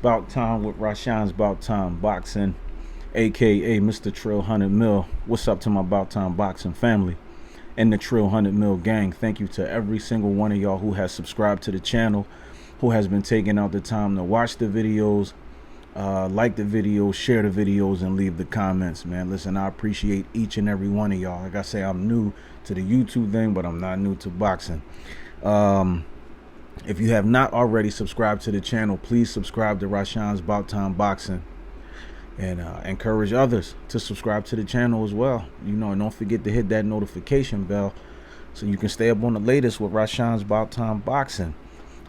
Bout Time with Rashawn's Bout Time Boxing, aka Mr. Trill 100 Mil. What's up to my Bout Time Boxing family and the Trill 100 Mil gang? Thank you to every single one of y'all who has subscribed to the channel, who has been taking out the time to watch the videos, like the videos, share the videos, and leave the comments, man. Listen, I appreciate each and every one of y'all. Like I say, I'm new to the YouTube thing, but I'm not new to boxing. If you have not already subscribed to the channel, please subscribe to Rashawn's Bout Time Boxing, and encourage others to subscribe to the channel as well. You know, and don't forget to hit that notification bell so you can stay up on the latest with Rashawn's Bout Time Boxing.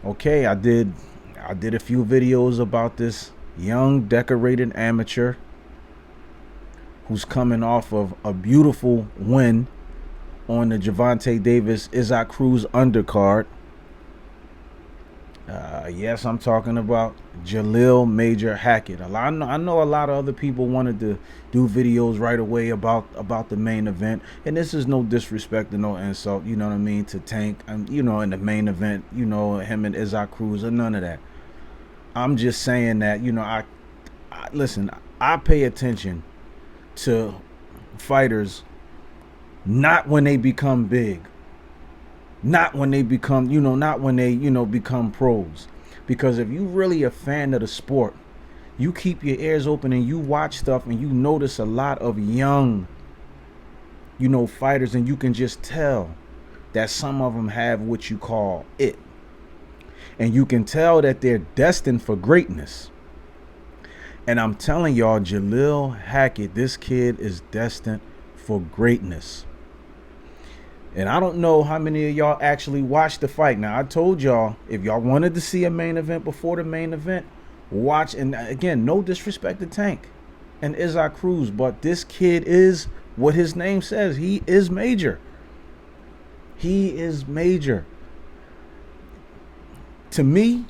Okay, I did a few videos about this young decorated amateur who's coming off of a beautiful win on the Gervonta Davis-Isaac Cruz undercard. Yes, I'm talking about Jalil Major Hackett. I know a lot of other people wanted to do videos right away about the main event, and this is no disrespect and no insult, you know what I mean, to Tank, and you know, in the main event, you know, him and Isaac Cruz, or none of that. I'm just saying that, you know, I listen, I pay attention to fighters not when they become big, not when they become, you know, not when they, you know, become pros. Because if you really a fan of the sport, you keep your ears open and you watch stuff and you notice a lot of young, you know, fighters, and you can just tell that some of them have what you call it. And you can tell that they're destined for greatness. And I'm telling y'all, Jalil Hackett, this kid is destined for greatness. And I don't know how many of y'all actually watched the fight. Now, I told y'all, if y'all wanted to see a main event before the main event, watch. And again, no disrespect to Tank and Isaac Cruz, but this kid is what his name says. He is major. He is major. To me,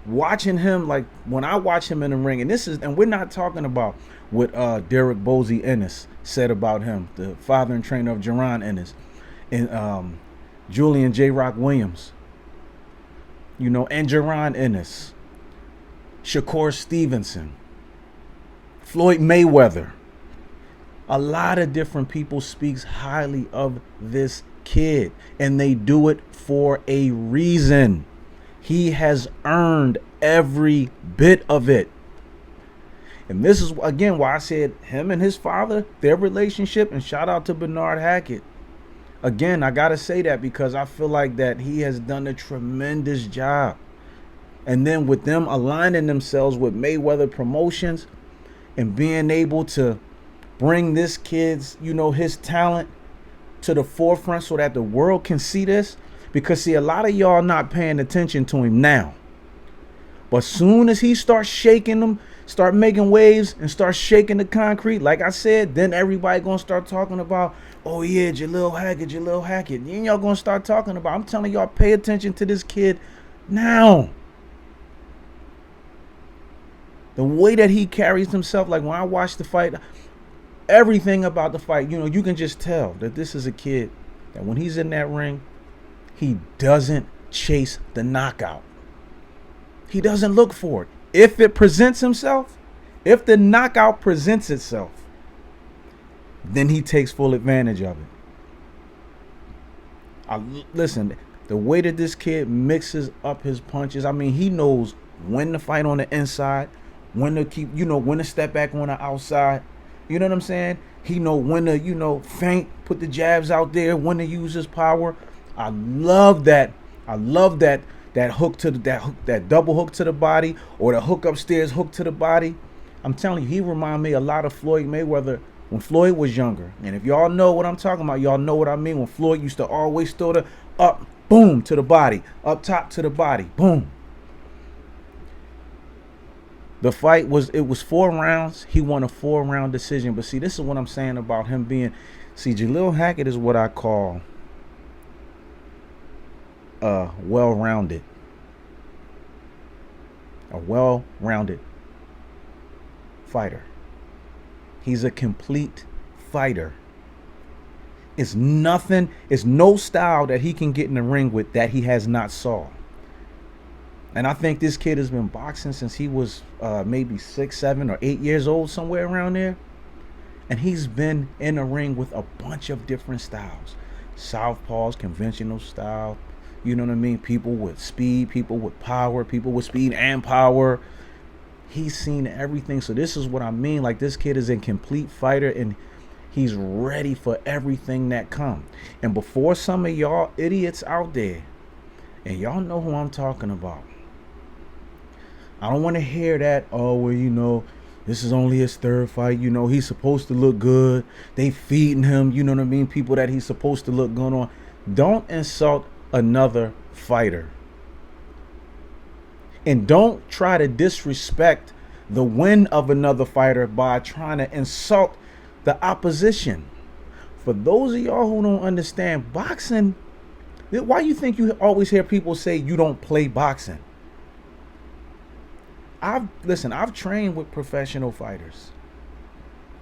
watching him, like when I watch him in the ring, and we're not talking about what Derek Bosey Ennis said about him, the father and trainer of Jaron Ennis, and Julian J. Rock Williams, you know, and Jaron Ennis, Shakur Stevenson, Floyd Mayweather. A lot of different people speaks highly of this kid, and they do it for a reason. He has earned every bit of it. And this is, again, why I said him and his father, their relationship, and shout out to Bernard Hackett. Again, I got to say that because I feel like that he has done a tremendous job. And then with them aligning themselves with Mayweather Promotions and being able to bring this kid's, you know, his talent to the forefront so that the world can see this. Because, see, a lot of y'all not paying attention to him now. But soon as he starts shaking them, start making waves and start shaking the concrete, like I said, then everybody going to start talking about, oh, yeah, Jalil Hackett, Jalil Hackett. Then y'all going to start talking about, I'm telling y'all, pay attention to this kid now. The way that he carries himself, like when I watch the fight, everything about the fight, you know, you can just tell that this is a kid that when he's in that ring, he doesn't chase the knockout. He doesn't look for it. If it presents himself, if the knockout presents itself, then he takes full advantage of it. Listen, the way that this kid mixes up his punches, I mean, he knows when to fight on the inside, when to keep, you know, when to step back on the outside. You know what I'm saying? He know when to, you know, feint, put the jabs out there, when to use his power. I love that. I love that hook to that double hook to the body, or the hook upstairs hook to the body. I'm telling you, he remind me a lot of Floyd Mayweather when Floyd was younger. And if y'all know what I'm talking about, y'all know what I mean. When Floyd used to always throw the up, boom, to the body, up top to the body, boom. The fight was 4 rounds. He won a 4-round decision. But see, this is what I'm saying about him being, see, Jalil Hackett is what I call well-rounded. A well-rounded fighter. He's a complete fighter. It's nothing, it's no style that he can get in the ring with that he has not saw. And I think this kid has been boxing since he was maybe 6, 7, or 8 years old, somewhere around there. And he's been in a ring with a bunch of different styles. Southpaws, conventional style. You know what I mean? People with speed, people with power, people with speed and power. He's seen everything. So this is what I mean. Like, this kid is a complete fighter, and he's ready for everything that comes. And before some of y'all idiots out there, and y'all know who I'm talking about, I don't want to hear that, oh, well, you know, this is only his third fight. You know, he's supposed to look good. They feeding him, you know what I mean? People that he's supposed to look good on. Don't insult another fighter. And don't try to disrespect the win of another fighter by trying to insult the opposition. For those of y'all who don't understand boxing, why you think you always hear people say you don't play boxing? I've trained with professional fighters.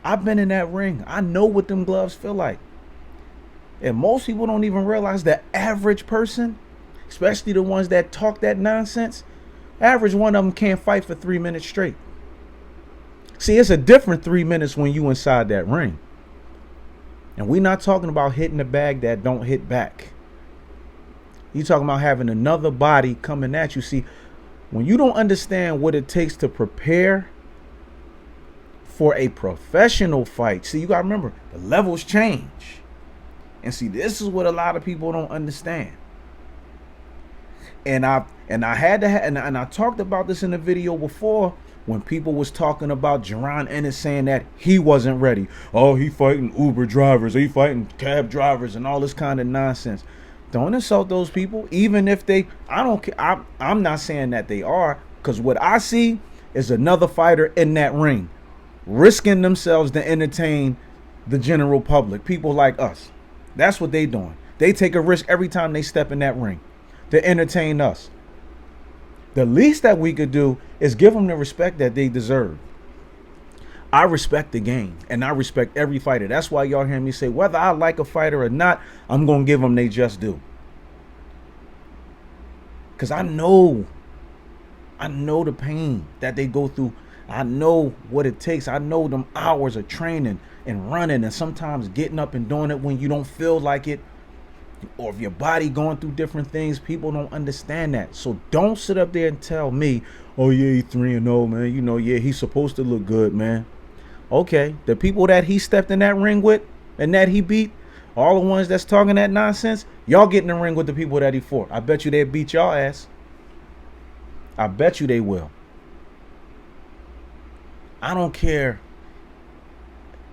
I've been in that ring. I know what them gloves feel like. And most people don't even realize the average person, especially the ones that talk that nonsense, average one of them can't fight for 3 minutes straight. See, it's a different 3 minutes when you inside that ring. And we're not talking about hitting the bag that don't hit back. You talking about having another body coming at you. See, when you don't understand what it takes to prepare for a professional fight, see, you got to remember, the levels change. And see, this is what a lot of people don't understand. And I talked about this in the video before, when people was talking about Jalil'S Ennis saying that he wasn't ready. Oh, he fighting Uber drivers, he fighting cab drivers, and all this kind of nonsense. Don't insult those people, even if they, I don't care. I'm not saying that they are, because what I see is another fighter in that ring risking themselves to entertain the general public, people like us. That's what they doing. They take a risk every time they step in that ring to entertain us. The least that we could do is give them the respect that they deserve. I respect the game, and I respect every fighter. That's why y'all hear me say, whether I like a fighter or not, I'm going to give them they just do. Because I know the pain that they go through. I know what it takes. I know them hours of training and running, and sometimes getting up and doing it when you don't feel like it, or if your body going through different things. People don't understand that. So don't sit up there and tell me, oh yeah, he's 3-0, man. You know, yeah, he's supposed to look good, man. Okay, the people that he stepped in that ring with and that he beat, all the ones that's talking that nonsense, y'all get in the ring with the people that he fought. I bet you they beat y'all ass. I bet you they will. I don't care.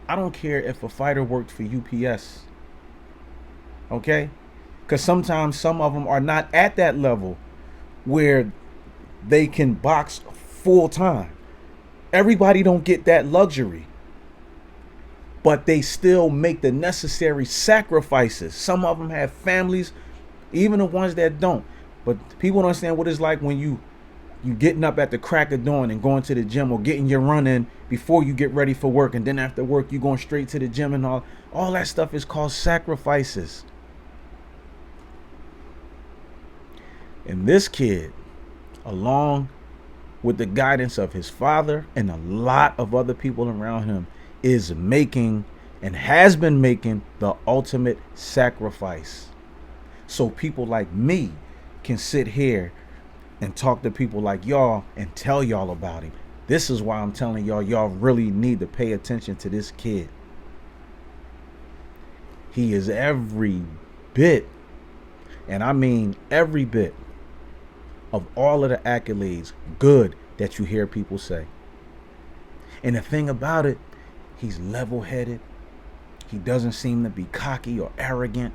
I don't care if a fighter worked for UPS. Okay? Because sometimes some of them are not at that level where they can box full time. Everybody don't get that luxury. But they still make the necessary sacrifices. Some of them have families, even the ones that don't. But people don't understand what it's like when you getting up at the crack of dawn and going to the gym, or getting your run in before you get ready for work, and then after work you going straight to the gym, and all that stuff is called sacrifices. And this kid, along with the guidance of his father and a lot of other people around him, is making and has been making the ultimate sacrifice. So people like me can sit here and talk to people like y'all and tell y'all about him. This is why I'm telling y'all really need to pay attention to this kid. He is every bit, and I mean every bit, of all of the accolades good that you hear people say. And the thing about it, he's level-headed. He doesn't seem to be cocky or arrogant.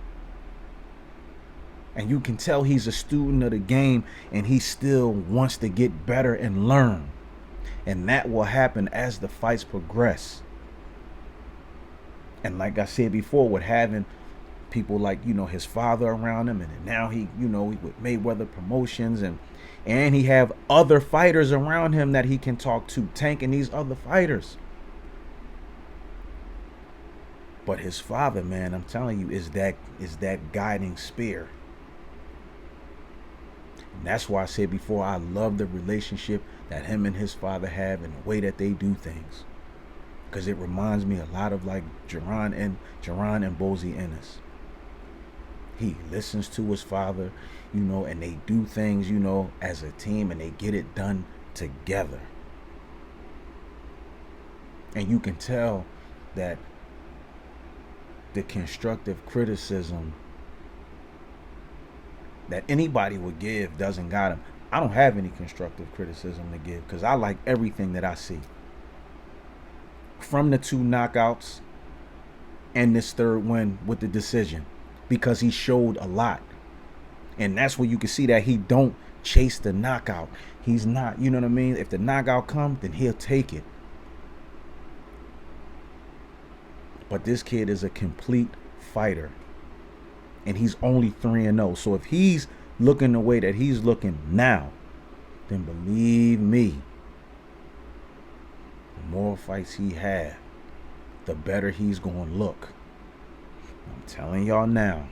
And you can tell he's a student of the game, and he still wants to get better and learn. And that will happen as the fights progress. And like I said before, with having people like, his father around him, and now he with Mayweather Promotions, and he have other fighters around him that he can talk to, tanking these other fighters. But his father, man, I'm telling you, is that guiding spear. And that's why I said before, I love the relationship that him and his father have and the way that they do things. Because it reminds me a lot of like Jaron and Bozy Ennis. He listens to his father, you know, and they do things, you know, as a team, and they get it done together. And you can tell that the constructive criticism that anybody would give doesn't got him. I don't have any constructive criticism to give because I like everything that I see. From the 2 knockouts and this 3rd win with the decision, because he showed a lot. And that's where you can see that he don't chase the knockout. He's not, you know what I mean? If the knockout comes, then he'll take it. But this kid is a complete fighter. And he's only 3-0. So if he's looking the way that he's looking now, then believe me, the more fights he had, the better he's going to look. I'm telling y'all now,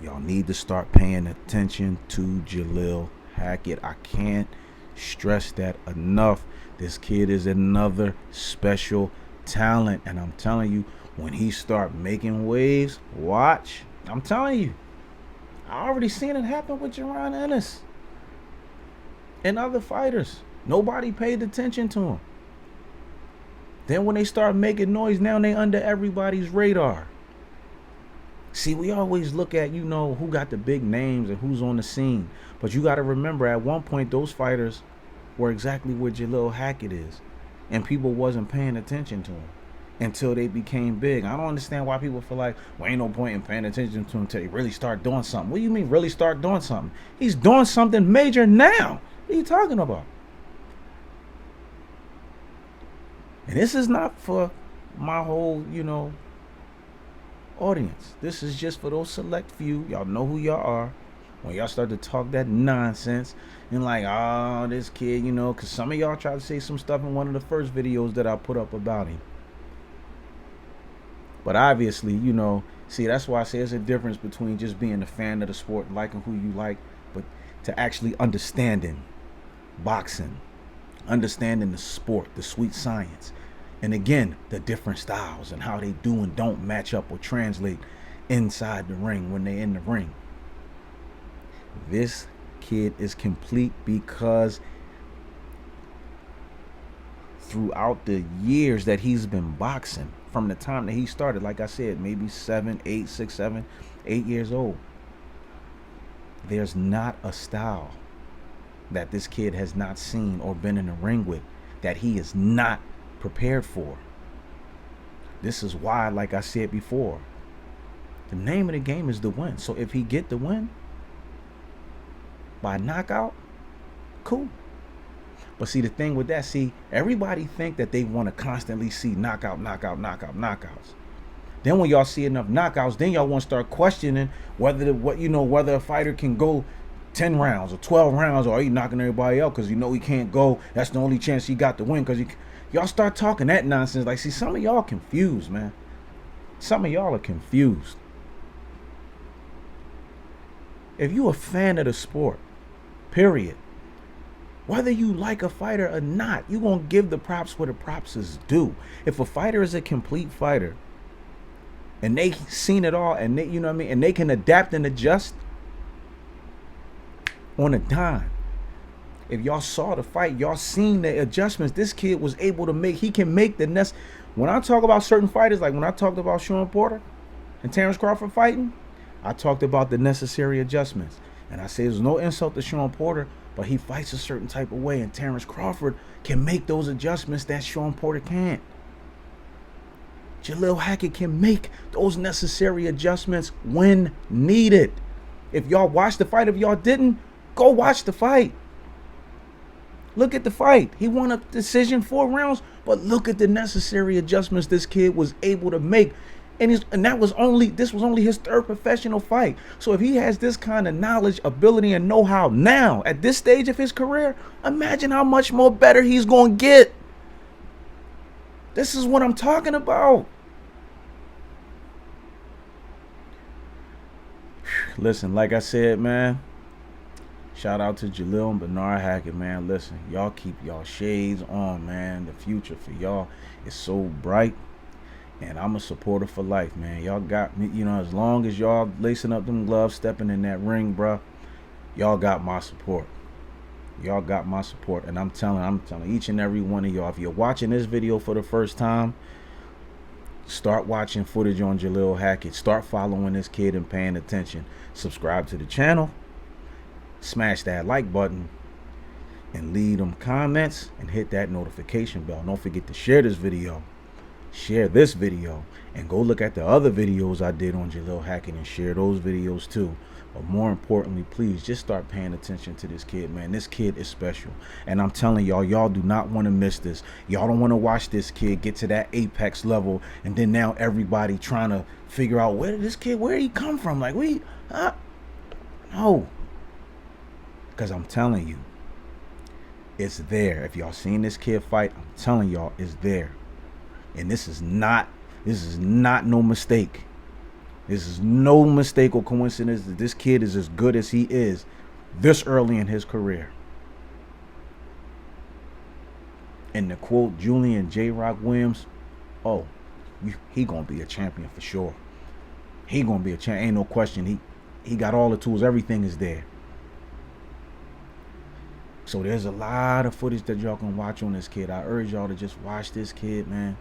y'all need to start paying attention to Jalil Hackett. I can't stress that enough. This kid is another special talent, and I'm telling you, when he start making waves, watch. I'm telling you, I already seen it happen with Jaron Ennis and other fighters. Nobody paid attention to him. Then when they start making noise, now they under everybody's radar. See, we always look at, you know, who got the big names and who's on the scene. But you got to remember, at one point, those fighters were exactly where Jalil Hackett is. And people wasn't paying attention to him until they became big. I don't understand why people feel like, well, ain't no point in paying attention to him until they really start doing something. What do you mean really start doing something? He's doing something major now. What are you talking about? And this is not for my whole, you know, audience. This is just for those select few. Y'all know who y'all are. When y'all start to talk that nonsense and like, oh, this kid, you know, because some of y'all tried to say some stuff in one of the first videos that I put up about him. But obviously, you know, see, that's why I say there's a difference between just being a fan of the sport, liking who you like, but to actually understanding boxing, understanding the sport, the sweet science. And again, the different styles and how they do and don't match up or translate inside the ring when they're in the ring. This kid is complete because throughout the years that he's been boxing, from the time that he started, like I said, maybe 7, 8, 6, 7, 8 years old, there's not a style that this kid has not seen or been in the ring with that he is not prepared for. This is why, like I said before, the name of the game is the win. So if he get the win by knockout, cool. But see, the thing with that, see, everybody think that they want to constantly see knockout, knockouts. Then when y'all see enough knockouts, then y'all want to start questioning whether whether a fighter can go 10 rounds or 12 rounds, or are you knocking everybody out because you know he can't go? That's the only chance he got to win. Because y'all start talking that nonsense. Like, see, some of y'all confused, man. Some of y'all are confused. If you a fan of the sport, period, whether you like a fighter or not, you gonna give the props where the props is due. If a fighter is a complete fighter and they seen it all and they, you know what I mean, and they can adapt and adjust on a dime. If y'all saw the fight, y'all seen the adjustments this kid was able to make. He can make the next. When I talk about certain fighters, like when I talked about Sean Porter and Terrence Crawford fighting, I talked about the necessary adjustments. And I say there's no insult to Sean Porter, but he fights a certain type of way, and Terrence Crawford can make those adjustments that Sean Porter can't. Jalil Hackett can make those necessary adjustments when needed. If y'all watched the fight, if y'all didn't, go watch the fight. Look at the fight. He won a decision 4 rounds, but look at the necessary adjustments this kid was able to make. And this was only his 3rd professional fight. So if he has this kind of knowledge, ability, and know-how now at this stage of his career, imagine how much more better he's going to get. This is what I'm talking about. Listen, like I said, man, Shout out to Jalil and Bernard Hackett, man. Listen, y'all keep y'all shades on, man. The future for y'all is so bright. And I'm a supporter for life, man. Y'all got me, you know, as long as y'all lacing up them gloves, stepping in that ring, bruh, y'all got my support. Y'all got my support. And I'm telling each and every one of y'all, if you're watching this video for the first time, start watching footage on Jalil Hackett. Start following this kid and paying attention. Subscribe to the channel. Smash that like button. And leave them comments and hit that notification bell. Don't forget to share this video. Share this video. And go look at the other videos I did on Jalil Hackett and share those videos too. But more importantly, please just start paying attention to this kid, man. This kid is special. And I'm telling y'all, y'all do not want to miss this. Y'all don't want to watch this kid get to that apex level. And then now everybody trying to figure out where did this kid, where he come from? Like, no. Because I'm telling you, it's there. If y'all seen this kid fight, I'm telling y'all, it's there. And this is not no mistake. This is no mistake or coincidence that this kid is as good as he is this early in his career. And to quote Julian J. Rock Williams, oh, he gonna be a champion for sure. He gonna be a champion, ain't no question. He got all the tools, everything is there. So there's a lot of footage that y'all can watch on this kid. I urge y'all to just watch this kid, man.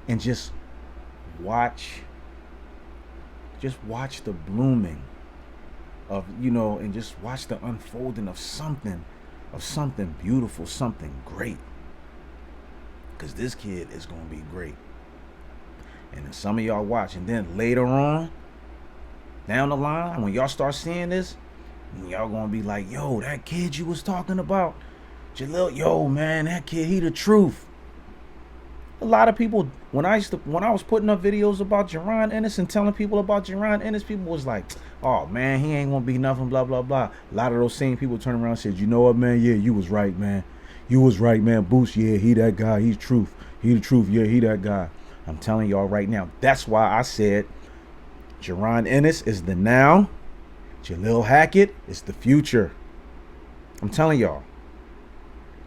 And just watch the blooming of, you know, and just watch the unfolding of something beautiful, something great. Because this kid is going to be great. And then some of y'all watch, and then later on, down the line, when y'all start seeing this, y'all going to be like, yo, that kid you was talking about, Jalil, yo, man, that kid, he the truth. A lot of people, when I was putting up videos about Jalil'S Ennis and telling people about Jalil'S Ennis, people was like, oh man, he ain't gonna be nothing, blah blah blah. A lot of those same people turn around and said, you know what, man, yeah, you was right, man. You was right, man. Boost, yeah, he that guy, he's truth. He the truth, yeah, he that guy. I'm telling y'all right now, that's why I said Jalil'S Ennis is the now, Jalil Hackett is the future. I'm telling y'all,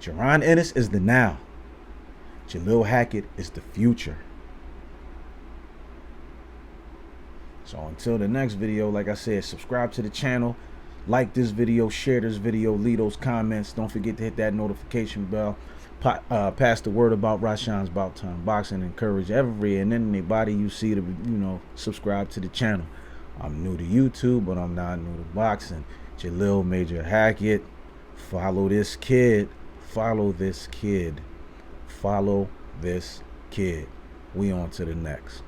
Jalil'S Ennis is the now. Jalil Hackett is the future. So until the next video, like I said, subscribe to the channel, like this video, share this video, leave those comments. Don't forget to hit that notification bell. Pass the word about Rashawn's Bout Time Boxing. Encourage every and anybody you see to, you know, subscribe to the channel. I'm new to YouTube, but I'm not new to boxing. Jalil Major Hackett. Follow this kid. Follow this kid. Follow this kid. We on to the next.